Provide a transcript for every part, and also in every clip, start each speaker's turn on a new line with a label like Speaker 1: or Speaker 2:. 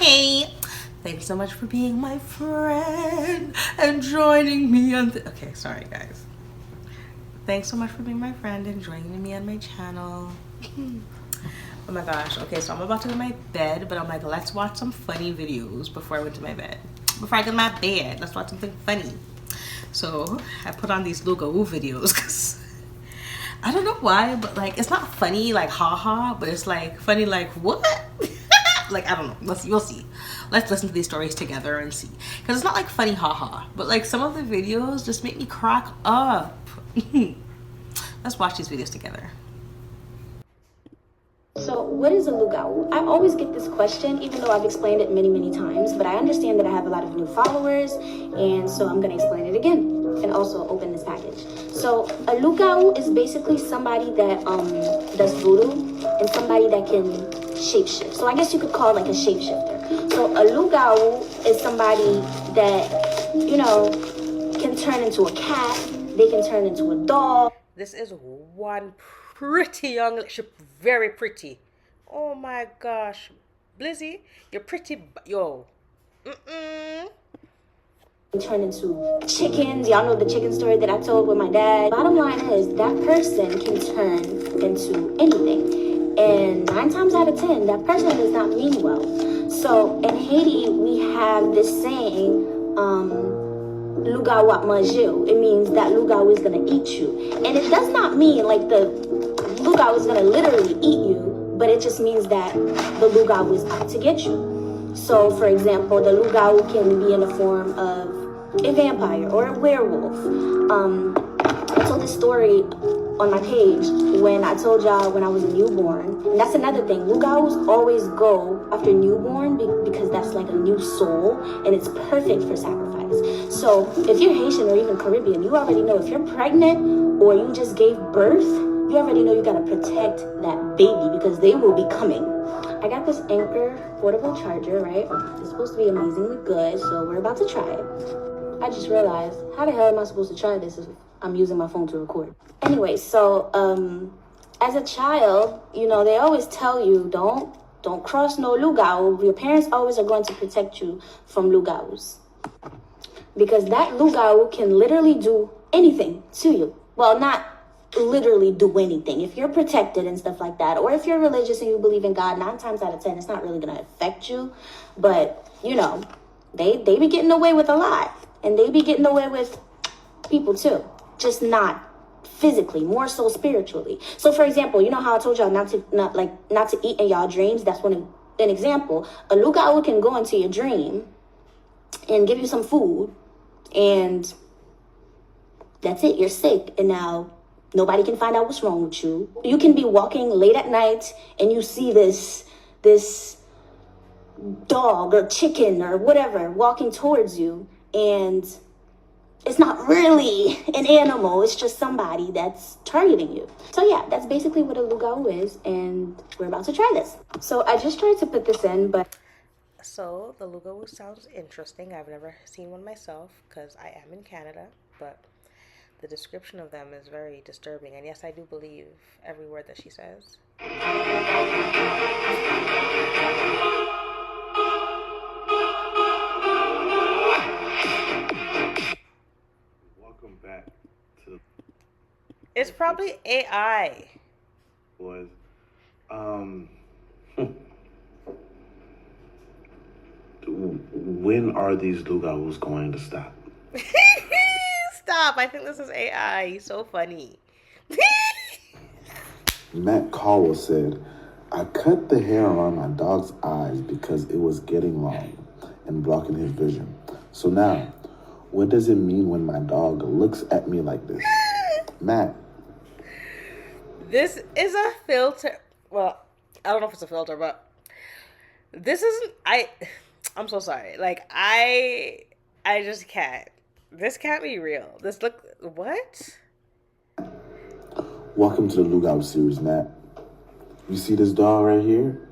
Speaker 1: Hey, thanks so much for being my friend and joining me on okay, sorry guys. Thanks so much for being my friend and joining me on my channel. Oh my gosh. Okay, so I'm about to go to my bed, but I'm like, let's watch some funny videos before I went to my bed. Before I get to my bed, let's watch something funny. So I put on these Lugawou videos because I don't know why, but like it's not funny like haha, but it's like funny like what? Like I don't know. You'll see. Let's listen to these stories together and see. Because it's not like funny haha, but like some of the videos just make me crack up. Let's watch these videos together.
Speaker 2: So what is a Lugawou? I always get this question, even though I've explained it many, many times, but I understand that I have a lot of new followers, and so I'm going to explain it again and also open this package. So a Lugawou is basically somebody that does voodoo and somebody that can shapeshift. So I guess you could call it like a shapeshifter. So a Lugawou is somebody that, you know, can turn into a cat, they can turn into a dog.
Speaker 1: This is one pretty young, very pretty. Oh my gosh. Blizzy, you're pretty, yo.
Speaker 2: Turn into chickens. Y'all know the chicken story that I told with my dad. Bottom line is that person can turn into anything. And 9 times out of 10, that person does not mean well. So in Haiti, we have this saying, Lugawou manjou. It means that Lugawou is going to eat you. And it does not mean like the Lugawou is going to literally eat you, but it just means that the Lugawou is out to get you. So, for example, the Lugawou can be in the form of a vampire or a werewolf. I told this story on my page when I told y'all when I was a newborn. And that's another thing. Lugawus always go after newborn because that's like a new soul and it's perfect for sacrifice. So if you're Haitian or even Caribbean, you already know if you're pregnant or you just gave birth, you already know you gotta protect that baby because they will be coming. I got this Anchor portable charger, right? It's supposed to be amazingly good, so we're about to try it. I just realized, how the hell am I supposed to try this if I'm using my phone to record? Anyway, so as a child, you know, they always tell you, don't cross no Lugawou. Your parents always are going to protect you from Lugawus. Because that Lugawou can literally do anything to you. Well, not literally do anything. If you're protected and stuff like that, or if you're religious and you believe in God, 9 times out of 10, it's not really going to affect you. But, you know, they be getting away with a lot. And they be getting away with people too. Just not physically, more so spiritually. So for example, you know how I told y'all not to eat in y'all dreams? That's an example. A Lugawou can go into your dream and give you some food, and that's it. You're sick, and now nobody can find out what's wrong with you. You can be walking late at night and you see this dog or chicken or whatever walking towards you, and it's not really an animal, it's just somebody that's targeting you. So yeah, that's basically what a Lugawou is, and we're about to try this. So I just tried to put this in, but...
Speaker 1: So the Lugawou sounds interesting. I've never seen one myself because I am in Canada, but the description of them is very disturbing. And yes, I do believe every word that she says.
Speaker 3: Welcome back to.
Speaker 1: It's probably AI.
Speaker 3: Boys, when are these Lugawus going to stop?
Speaker 1: Stop! I think this is AI. He's so funny.
Speaker 3: Matt Caldwell said, I cut the hair around my dog's eyes because it was getting long and blocking his vision. So now, what does it mean when my dog looks at me like this? Matt.
Speaker 1: This is a filter. Well, I don't know if it's a filter, but this isn't. I'm so sorry. Like, I just can't. This can't be real. This look. What?
Speaker 3: Welcome to the Lugawou series, Matt. You see this dog right here?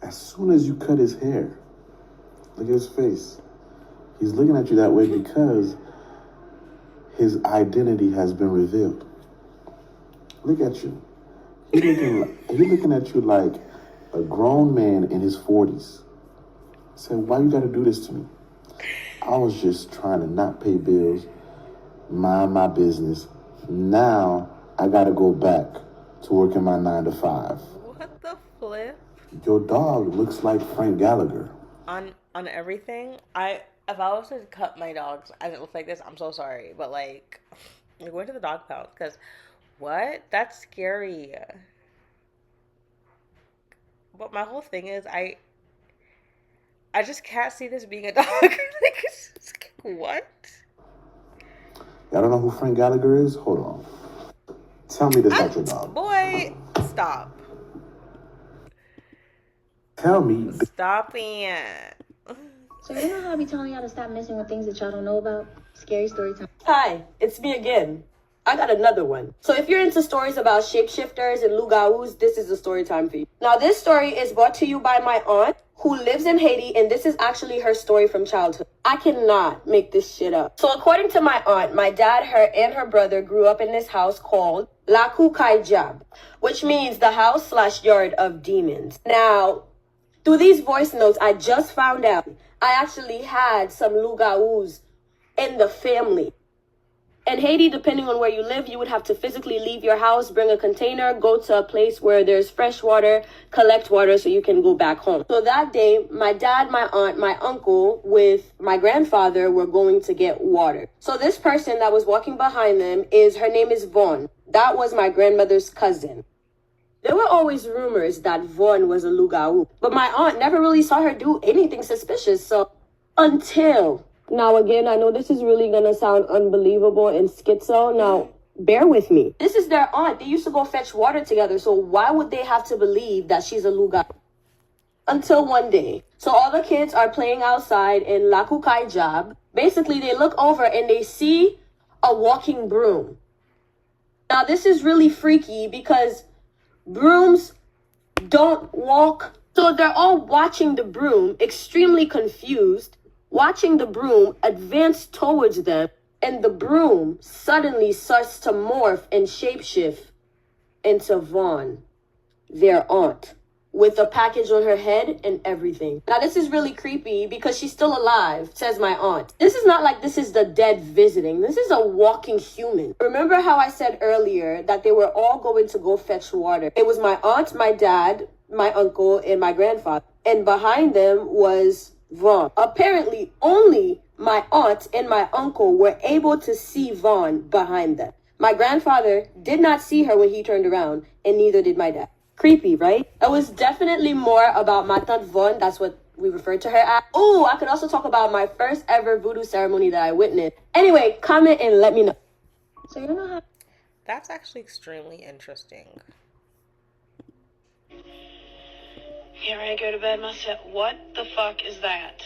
Speaker 3: As soon as you cut his hair, look at his face. He's looking at you that way because his identity has been revealed. Look at you. He's looking at you like A grown man in his 40s said, why you gotta do this to me? I was just trying to not pay bills, mind my business. Now I gotta go back to working my 9 to 5.
Speaker 1: What the flip?
Speaker 3: Your dog looks like Frank Gallagher.
Speaker 1: On everything, if I was to cut my dogs and it looked like this, I'm so sorry. But like, I'm going to the dog pound because what? That's scary. But my whole thing is I just can't see this being a dog. Like, what?
Speaker 3: Y'all don't know who Frank Gallagher is? Hold on. Tell me this about your dog.
Speaker 1: Boy, stop.
Speaker 3: Tell me.
Speaker 1: Stop it.
Speaker 2: So you know how I be telling y'all to stop messing with things that y'all don't know about? Scary story time.
Speaker 4: Hi, it's me again. I got another one. So if you're into stories about shapeshifters and Lugawous, this is a story time for you. Now this story is brought to you by my aunt who lives in Haiti, and this is actually her story from childhood. I cannot make this shit up. So according to my aunt, my dad, her, and her brother grew up in this house called La Jab, which means the house/yard of demons. Now, through these voice notes, I just found out I actually had some Lugawous in the family. In Haiti, depending on where you live, you would have to physically leave your house, bring a container, go to a place where there's fresh water, collect water so you can go back home. So that day, my dad, my aunt, my uncle, with my grandfather were going to get water. So this person that was walking behind them her name is Vaughn. That was my grandmother's cousin. There were always rumors that Vaughn was a Lugawou, but my aunt never really saw her do anything suspicious, so until... Now, again, I know this is really going to sound unbelievable and schizo. Now, bear with me. This is their aunt. They used to go fetch water together, so why would they have to believe that she's a Lugawou? Until one day. So all the kids are playing outside in La Jab. Basically, they look over and they see a walking broom. Now, this is really freaky because brooms don't walk. So they're all watching the broom, extremely confused, watching the broom advance towards them, and the broom suddenly starts to morph and shapeshift into Vaughn, their aunt, with a package on her head and everything. Now, this is really creepy because she's still alive, says my aunt. This is not like this is the dead visiting. This is a walking human. Remember how I said earlier that they were all going to go fetch water? It was my aunt, my dad, my uncle, and my grandfather. And behind them was Vaughn. Apparently, only my aunt and my uncle were able to see Vaughn behind them. My grandfather did not see her when he turned around, and neither did my dad. Creepy, right? It was definitely more about my tante Vaughn. That's what we referred to her as. Oh, I could also talk about my first ever voodoo ceremony that I witnessed. Anyway, comment and let me know.
Speaker 2: So you know how...
Speaker 1: That's actually extremely interesting.
Speaker 5: Here I go to bed myself. What the fuck is that?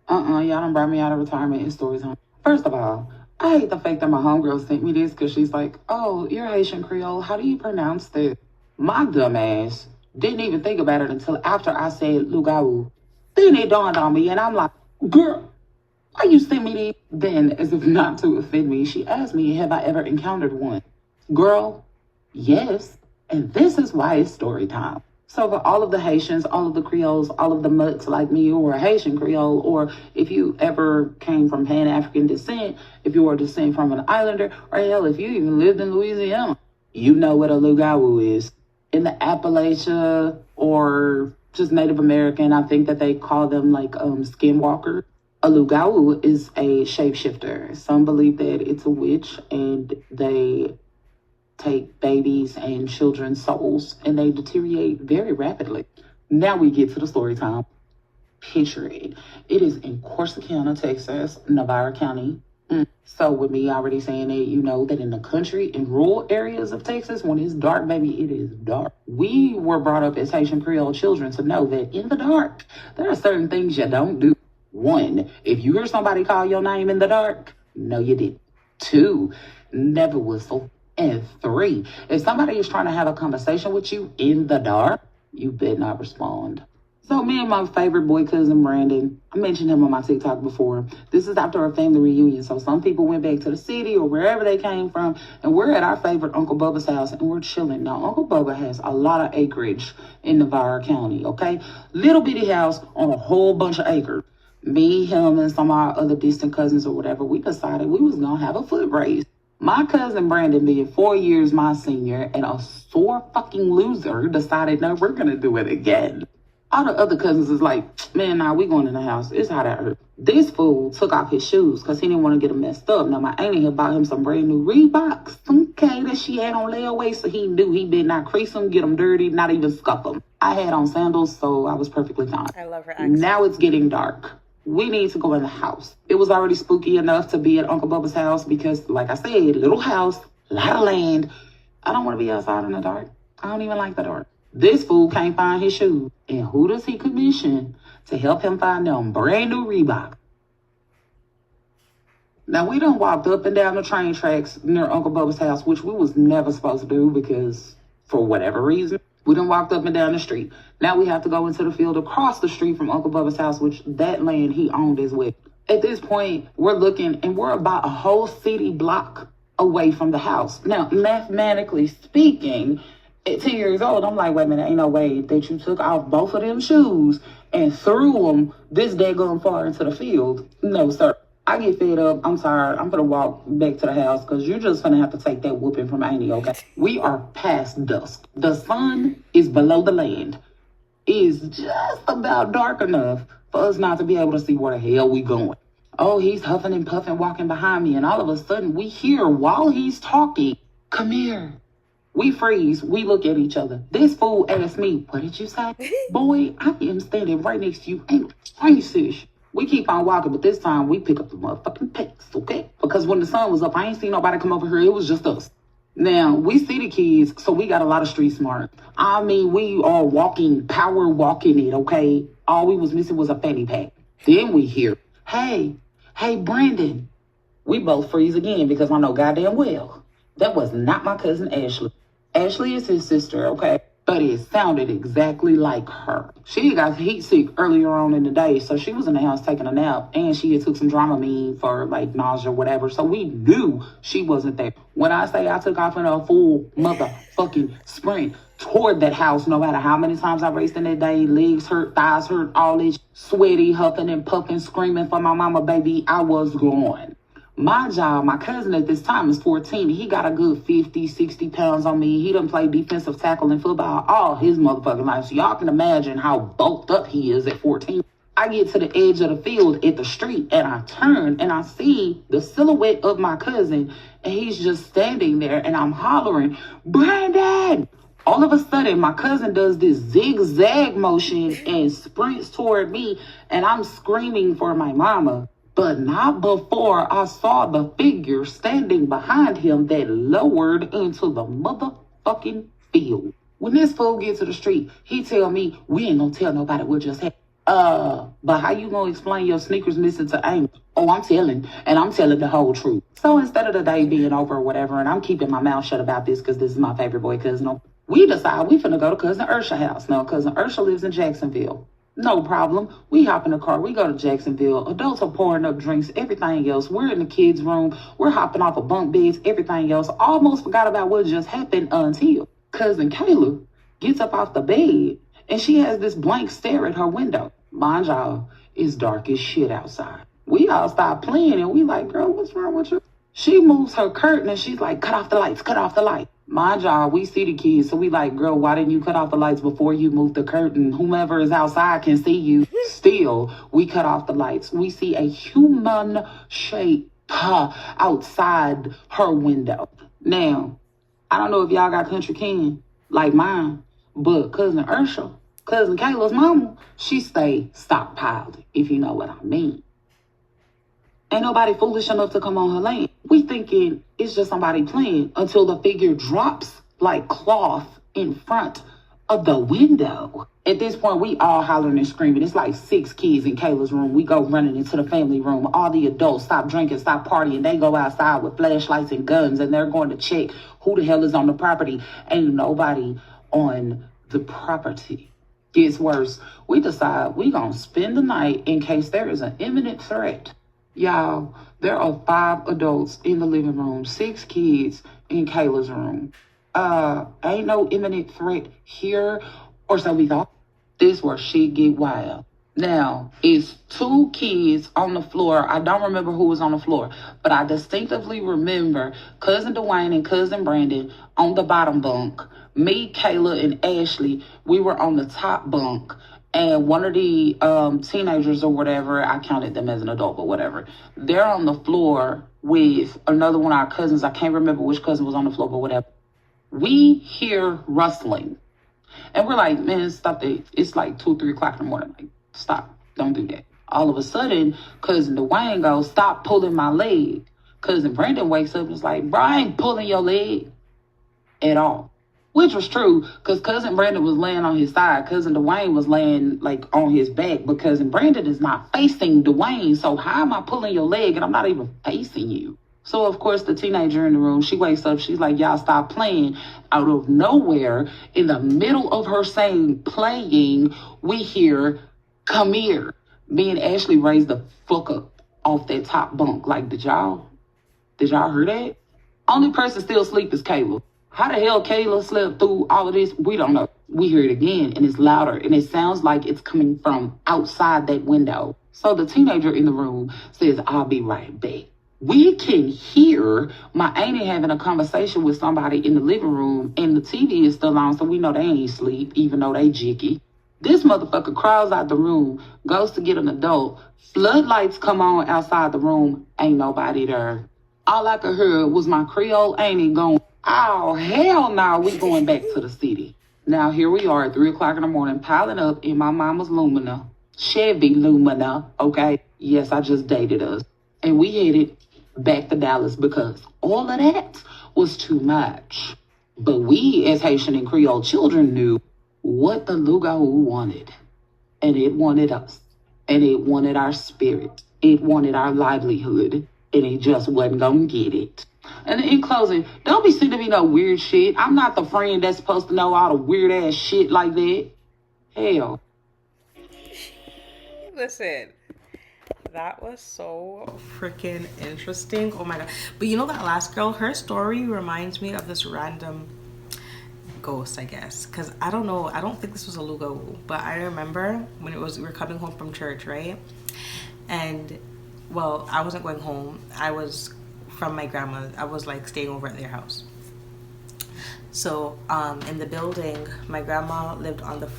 Speaker 6: Y'all done brought me out of retirement in story time. First of all, I hate the fact that my homegirl sent me this because she's like, oh, you're Haitian Creole. How do you pronounce this? My dumb ass didn't even think about it until after I said Lugawou. Then it dawned on me and I'm like, girl, why you sent me this? Then, as if not to offend me, she asked me, have I ever encountered one? Girl, yes. And this is why it's story time. So for all of the Haitians, all of the Creoles, all of the mutts like me who are Haitian Creole, or if you ever came from Pan-African descent, if you are descent from an islander, or hell, if you even lived in Louisiana, you know what a Lugawou is. In the Appalachia or just Native American, I think that they call them like skinwalkers. A Lugawou is a shapeshifter. Some believe that it's a witch and they take babies and children's souls and they deteriorate very rapidly. Now we get to the story time. Picture it. It is in Corsicana, Texas, Navarre County. So with me already saying it, you know that in the country, in rural areas of Texas, when it's dark, baby, it is dark. We were brought up as Haitian Creole children to know that in the dark, there are certain things you don't do. 1, if you hear somebody call your name in the dark, no, you didn't. 2, never whistle. And 3, if somebody is trying to have a conversation with you in the dark, you better not respond. So me and my favorite boy cousin Brandon, I mentioned him on my TikTok before. This is after a family reunion. So some people went back to the city or wherever they came from. And we're at our favorite Uncle Bubba's house and we're chilling. Now, Uncle Bubba has a lot of acreage in Navarre County, okay? Little bitty house on a whole bunch of acres. Me, him, and some of our other distant cousins or whatever, we decided we was going to have a foot race. My cousin Brandon, being 4 years my senior and a sore fucking loser, decided, no, we're going to do it again. All the other cousins is like, man, nah, we going in the house. It's hot out here. This fool took off his shoes because he didn't want to get them messed up. Now, my auntie had bought him some brand new Reeboks, okay, that she had on layaway, so he knew he did not crease them, get them dirty, not even scuff them. I had on sandals, so I was perfectly fine.
Speaker 1: I love her accent.
Speaker 6: Now it's getting dark. We need to go in the house. It was already spooky enough to be at Uncle Bubba's house because, like I said, little house, a lot of land. I don't want to be outside in the dark. I don't even like the dark. This fool can't find his shoes. And who does he commission to help him find them brand new Reebok? Now, we done walked up and down the train tracks near Uncle Bubba's house, which we was never supposed to do because, for whatever reason, we done walked up and down the street. Now we have to go into the field across the street from Uncle Bubba's house, which that land he owned as well. At this point, we're looking and we're about a whole city block away from the house. Now, mathematically speaking, at 10 years old, I'm like, wait a minute, ain't no way that you took off both of them shoes and threw them this daggone far into the field. No, sir. I get fed up. I'm tired. I'm going to walk back to the house because you're just going to have to take that whooping from Amy, okay? We are past dusk. The sun is below the land. It is just about dark enough for us not to be able to see where the hell we going. Oh, he's huffing and puffing, walking behind me, and all of a sudden we hear while he's talking, come here. We freeze. We look at each other. This fool asked me, what did you say? Boy, I am standing right next to you. Ain't racist. We keep on walking, but this time we pick up the motherfucking pace, okay? Because when the sun was up, I ain't seen nobody come over here. It was just us. Now, we see the kids, so we got a lot of street smart. I mean, we are power walking it, okay? All we was missing was a fanny pack. Then we hear, hey, Brandon. We both freeze again because I know goddamn well that was not my cousin Ashley. Ashley is his sister, okay? But it sounded exactly like her. She got heat sick earlier on in the day, so she was in the house taking a nap, and she had took some Dramamine for like nausea or whatever, so we knew she wasn't there. When I say I took off in a full motherfucking sprint toward that house, no matter how many times I raced in that day, legs hurt, thighs hurt, all this sweaty, huffing and puffing, screaming for my mama, baby, I was gone. My cousin at this time is 14. He got a good 50, 60 pounds on me. He done played defensive tackle in football all his motherfucking life. So y'all can imagine how bulked up he is at 14. I get to the edge of the field at the street and I turn and I see the silhouette of my cousin and he's just standing there and I'm hollering, Brandon! All of a sudden, my cousin does this zigzag motion and sprints toward me and I'm screaming for my mama. But not before I saw the figure standing behind him that lowered into the motherfucking field. When this fool gets to the street, he tell me, we ain't gonna tell nobody what just happened. But how you gonna explain your sneakers missing to Amy? Oh, I'm telling, and I'm telling the whole truth. So instead of the day being over or whatever, and I'm keeping my mouth shut about this because this is my favorite boy cousin, we decide we finna go to Cousin Ursha's house. Now, Cousin Ursha lives in Jacksonville. No problem. We hop in the car. We go to Jacksonville. Adults are pouring up drinks, everything else. We're in the kids' room. We're hopping off of bunk beds, everything else. Almost forgot about what just happened until Cousin Kayla gets up off the bed and she has this blank stare at her window. Mind y'all, it's dark as shit outside. We all stop playing and we like, girl, what's wrong with you? She moves her curtain and she's like, cut off the lights, cut off the light. Mind y'all, we see the kids, so we like, girl, why didn't you cut off the lights before you moved the curtain? Whomever is outside can see you. Still, we cut off the lights. We see a human shape outside her window. Now, I don't know if y'all got country kin like mine, but Cousin Ursha, Cousin Kayla's mama, she stay stockpiled, if you know what I mean. Ain't nobody foolish enough to come on her land. We thinking it's just somebody playing until the figure drops like cloth in front of the window. At this point, we all hollering and screaming. It's like 6 kids in Kayla's room. We go running into the family room. All the adults stop drinking, stop partying. They go outside with flashlights and guns, and they're going to check who the hell is on the property. Ain't nobody on the property. Gets worse. We decide we gonna spend the night in case there is an imminent threat. Y'all, there are 5 adults in the living room, 6 kids in Kayla's room. Ain't no imminent threat here, or so we thought. This where shit get wild. Now, it's 2 kids on the floor. I don't remember who was on the floor, but I distinctively remember Cousin Dwayne and Cousin Brandon on the bottom bunk. Me, Kayla, and Ashley, we were on the top bunk. And one of the teenagers or whatever, I counted them as an adult, but whatever, they're on the floor with another one of our cousins. I can't remember which cousin was on the floor, but whatever. We hear rustling. And we're like, man, stop that. It's like 2, 3 o'clock in the morning. Like, stop. Don't do that. All of a sudden, Cousin Dwayne goes, stop pulling my leg. Cousin Brandon wakes up and is like, bro, I ain't pulling your leg at all. Which was true, because Cousin Brandon was laying on his side. Cousin Dwayne was laying, like, on his back. But Cousin Brandon is not facing Dwayne. So how am I pulling your leg and I'm not even facing you? So, of course, the teenager in the room, she wakes up. She's like, y'all stop playing. Out of nowhere, in the middle of her saying playing, we hear, come here. Me and Ashley raised the fuck up off that top bunk. Like, did y'all hear that? Only person still asleep is Kayla. How the hell Kayla slept through all of this? We don't know. We hear it again, and it's louder, and it sounds like it's coming from outside that window. So the teenager in the room says, I'll be right back. We can hear my auntie having a conversation with somebody in the living room, and the TV is still on, so we know they ain't sleep, even though they jicky. This motherfucker crawls out the room, goes to get an adult. Floodlights come on outside the room. Ain't nobody there. All I could hear was my Creole auntie going, oh, hell no, we going back to the city. Now, here we are at 3 o'clock in the morning, piling up in my mama's Lumina. Chevy Lumina, okay? Yes, I just dated us. And we headed back to Dallas because all of that was too much. But we, as Haitian and Creole children, knew what the Lugawou wanted. And it wanted us. And it wanted our spirit. It wanted our livelihood. And it just wasn't gonna get it. And in closing, don't be sending me no weird shit. I'm not the friend that's supposed to know all the weird ass shit like that. Hell.
Speaker 1: Listen, that was so freaking interesting. Oh my god. But you know that last girl, her story reminds me of this random ghost, I guess. Because I don't know, I don't think this was a Lugawou, but I remember when we were coming home from church, right? And well, I wasn't going home. I was from my grandma. I was like staying over at their house. So in the building, my grandma lived on the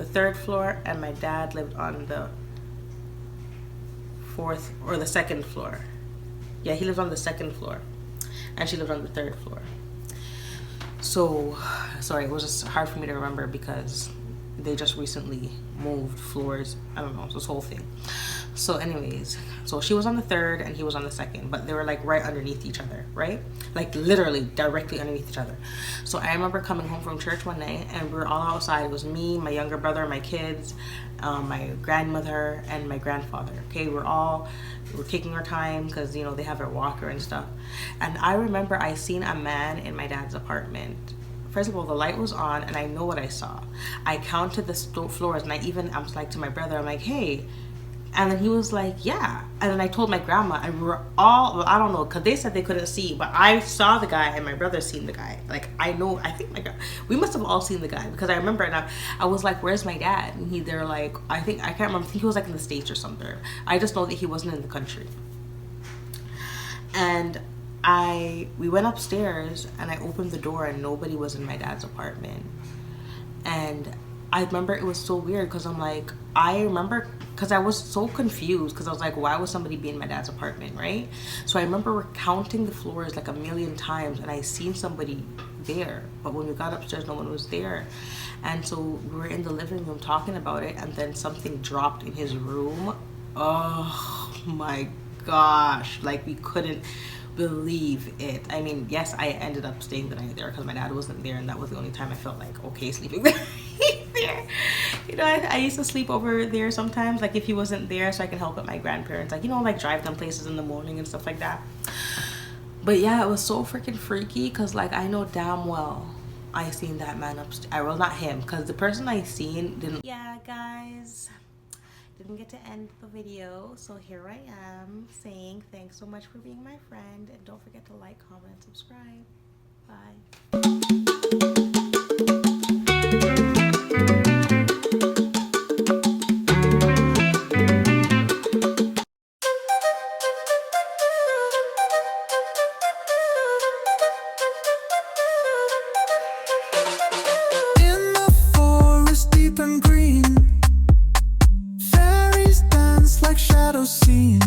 Speaker 1: third floor, and my dad lived on the 4th or the 2nd floor. Yeah, he lived on the 2nd floor, and she lived on the 3rd floor. So sorry, it was just hard for me to remember because they just recently moved floors. I don't know, this whole thing. So anyways, so she was on the 3rd and he was on the 2nd, but they were like right underneath each other, right? Like literally directly underneath each other. So I remember coming home from church one night and we were all outside. It was me, my younger brother, my kids, my grandmother, and my grandfather. Okay, we're taking our time because, you know, they have their walker and stuff. And I remember I seen a man in my dad's apartment. First of all, the light was on and I know what I saw. I counted the floors and I was like to my brother, I'm like, hey. And then he was like, yeah. And then I told my grandma, and we were all, well, I don't know, because they said they couldn't see, but I saw the guy and my brother seen the guy. Like, we must have all seen the guy because I remember, and I was like, where's my dad? And they're like, I can't remember, I think he was like in the States or something. I just know that he wasn't in the country. And we went upstairs and I opened the door and nobody was in my dad's apartment. And I remember it was so weird because I remember because I was so confused because I was like, why would somebody be in my dad's apartment, right? So I remember counting the floors like a million times and I seen somebody there, but when we got upstairs no one was there. And so we were in the living room talking about it, and then something dropped in his room. Oh my gosh, like we couldn't believe it. I mean, yes, I ended up staying the night there because my dad wasn't there, and that was the only time I felt like okay sleeping there. You know, I used to sleep over there sometimes, like if he wasn't there, so I can help at my grandparents, like, you know, like drive them places in the morning and stuff like that. But yeah, it was so freaking freaky because like I know damn well I seen that man upstairs. Well, not him, because the person I seen didn't. Yeah, guys, didn't get to end the video, so here I am saying thanks so much for being my friend, and don't forget to like, comment, and subscribe. Bye.
Speaker 7: In the forest deep and green, fairies dance like shadows seen.